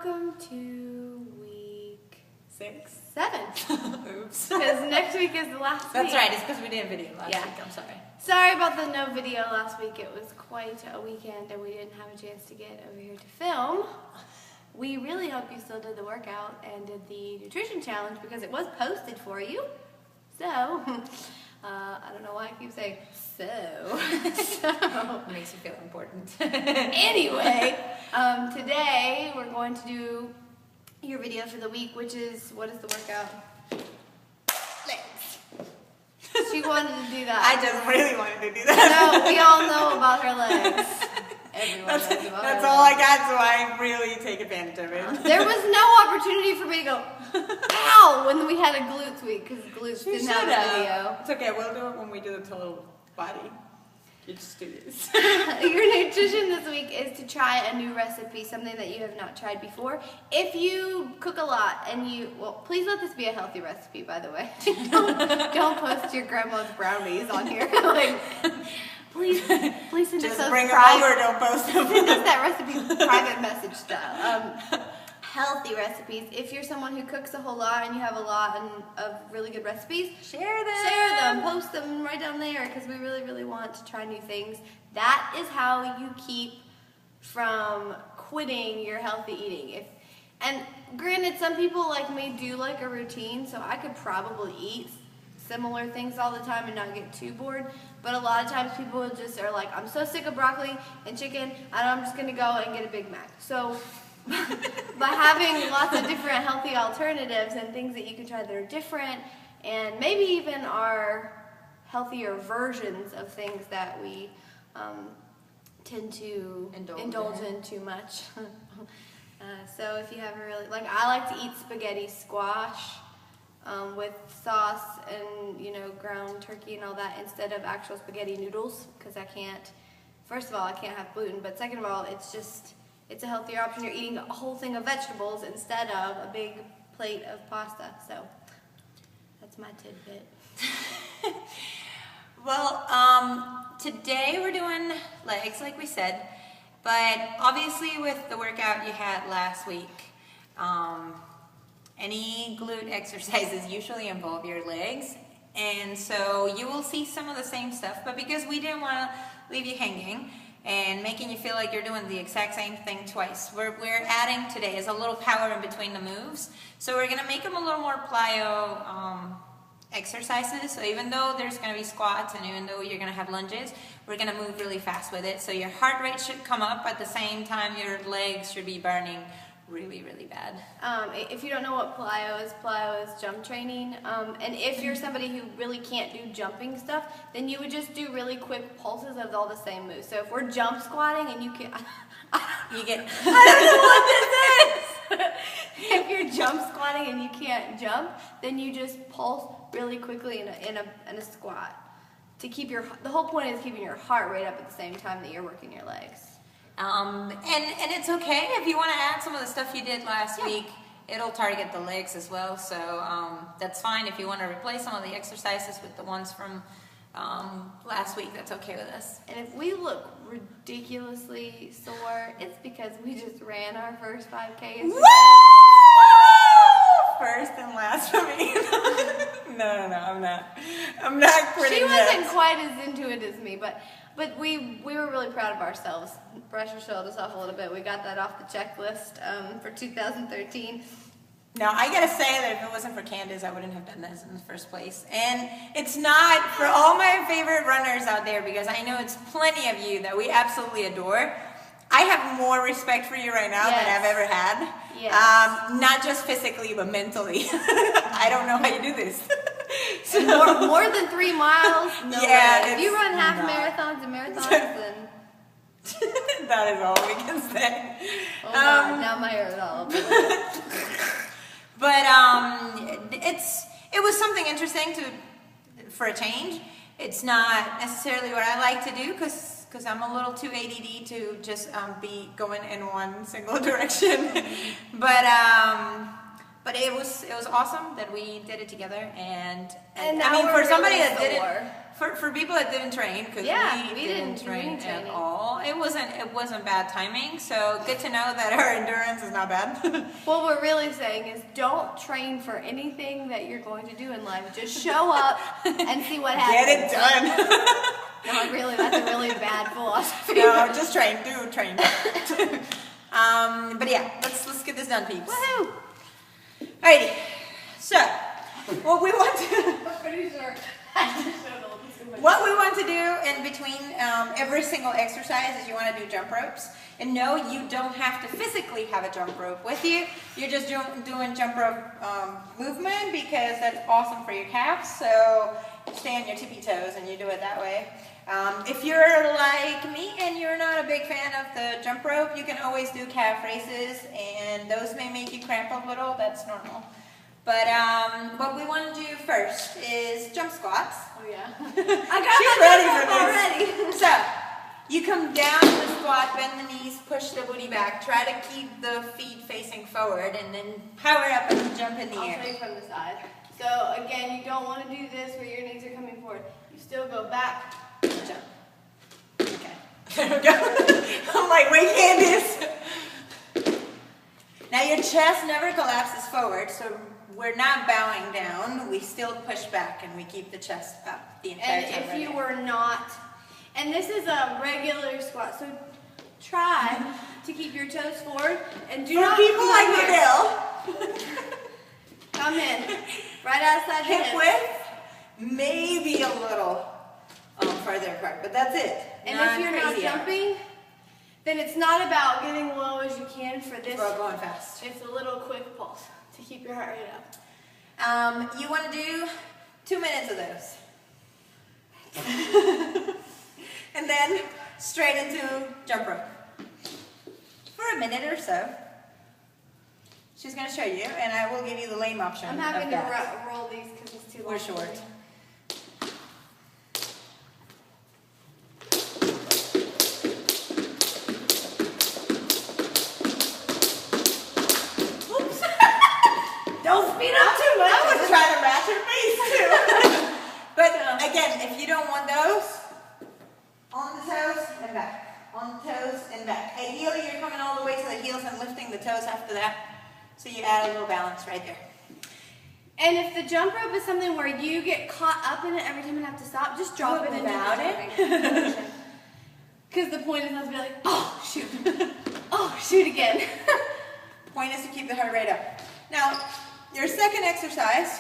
welcome to week 7. Oops. Because next week is the last week. That's right, it's because we didn't video last week, I'm sorry. Sorry about the no video last week. It was quite a weekend and we didn't have a chance to get over here to film. We really hope you still did the workout and did the nutrition challenge because it was posted for you. So, I don't know why I keep saying so. It makes you feel important. Anyway, today we're going to do your video for the week, which is, what is the workout? Legs. She wanted to do that. I just really wanted to do that. No, we all know about her legs. Everyone knows about that's her all legs. I got, so I really take advantage of it. There was no opportunity for me to go, ow, when we had a glutes week, because glutes didn't have a video. It's okay, we'll do it when we do the total body. You just do this. Your nutrition this week is to try a new recipe, something that you have not tried before. If you cook a lot and well, please let this be a healthy recipe, by the way. don't post your grandma's brownies on here. Like, please send us those bring them over, don't post them. Send us that recipe private message style. Healthy recipes. If you're someone who cooks a whole lot and you have a lot of really good recipes, share them, post them right down there because we really, really want to try new things. That is how you keep from quitting your healthy eating. And granted, some people like me do like a routine, so I could probably eat similar things all the time and not get too bored. But a lot of times people just are like, I'm so sick of broccoli and chicken, and I'm just gonna go and get a Big Mac. So by having lots of different healthy alternatives and things that you can try that are different and maybe even are healthier versions of things that we tend to indulge in too much. So if you have a really, like, I like to eat spaghetti squash with sauce and, ground turkey and all that instead of actual spaghetti noodles because I can't, first of all, I can't have gluten, but second of all, it's a healthier option. You're eating a whole thing of vegetables instead of a big plate of pasta. So that's my tidbit. Well, today we're doing legs, like we said, but obviously with the workout you had last week, any glute exercises usually involve your legs, and so you will see some of the same stuff, but because we didn't want to leave you hanging and making you feel like you're doing the exact same thing twice, we're adding today is a little power in between the moves. So we're going to make them a little more plyo exercises. So even though there's going to be squats and even though you're going to have lunges, we're going to move really fast with it. So your heart rate should come up at the same time your legs should be burning really, really bad. If you don't know what plyo is jump training. And if you're somebody who really can't do jumping stuff, then you would just do really quick pulses of all the same moves. So if we're jump squatting and you can, I don't know what this is. If you're jump squatting and you can't jump, then you just pulse really quickly in a squat. To keep the whole point is keeping your heart rate up at the same time that you're working your legs. And it's okay if you want to add some of the stuff you did last week. It'll target the legs as well, so that's fine. If you want to replace some of the exercises with the ones from last week, that's okay with us. And if we look ridiculously sore, it's because we just ran our first 5K. Woo! First and last for me. No, I'm not quitting. She wasn't quite as into it as me, but we were really proud of ourselves. Brush your shoulders off a little bit. We got that off the checklist for 2013. Now, I gotta say that if it wasn't for Candace, I wouldn't have done this in the first place. And it's not for all my favorite runners out there, because I know it's plenty of you that we absolutely adore. I have more respect for you right now than I've ever had. Yes. Not just physically, but mentally. I don't know how you do this. So, more than 3 miles? No way. If you run half marathons and marathons, then... That is all we can say. Oh God, now my hair is all over. But it was something interesting for a change. It's not necessarily what I like to do because I'm a little too ADD to just be going in one single direction. But it was awesome that we did it together, and I mean, for somebody that did it For people that didn't train, because Yeah, we we didn't didn't do train any at training. all. It wasn't bad timing. So good to know that our endurance is not bad. What we're really saying is don't train for anything that you're going to do in life. Just show up and see what happens. Get it done. No, really, that's a really bad philosophy. No, just train. Do train. But yeah, let's get this done, peeps. Woohoo! Alrighty. So, what we want to I'm pretty sure I just showed a little too much. what we want to do in between every single exercise is you want to do jump ropes. And no, you don't have to physically have a jump rope with you. You're just doing jump rope movement because that's awesome for your calves. So stay on your tippy toes and you do it that way. If you're like me and you're not a big fan of the jump rope, you can always do calf raises, and those may make you cramp a little. That's normal. But what we want to do first is jump squats. Oh yeah. She's ready for this. already. So, you come down in the squat, bend the knees, push the booty back. Try to keep the feet facing forward, and then power up and jump in the I'll air. show you from the side. So again, you don't want to do this where your knees are coming forward. You still go back, jump. Okay. There we go. I'm like, wait, Candice. Now your chest never collapses forward, so we're not bowing down. We still push back and we keep the chest up the entire And time. if right you here. were not, and this is a regular squat, so try to keep your toes forward and do For not people come like up here. Adele, Come in, right outside the hip hips. width, maybe a little farther apart, but that's it. And if you're not crazy out. jumping, then it's not about getting low as you can for this. It's about going fast. It's a little quick pulse to keep your heart rate up. You want to do 2 minutes of those. And then straight into jump rope. For a minute or so. She's going to show you, and I will give you the lame option. I'm having of to that. roll these because it's too long. We're short. Oops. Don't speed up too much. I was trying to match her face too. But again, if you don't want those, on the toes and back. On the toes and back. Ideally, you're coming all the way to the heels and lifting the toes after that. So you add a little balance right there. And if the jump rope is something where you get caught up in it every time you have to stop, just drop it and Without it. Because the point is not to be like, oh shoot, oh shoot again. Point is to keep the heart rate up. Now, your second exercise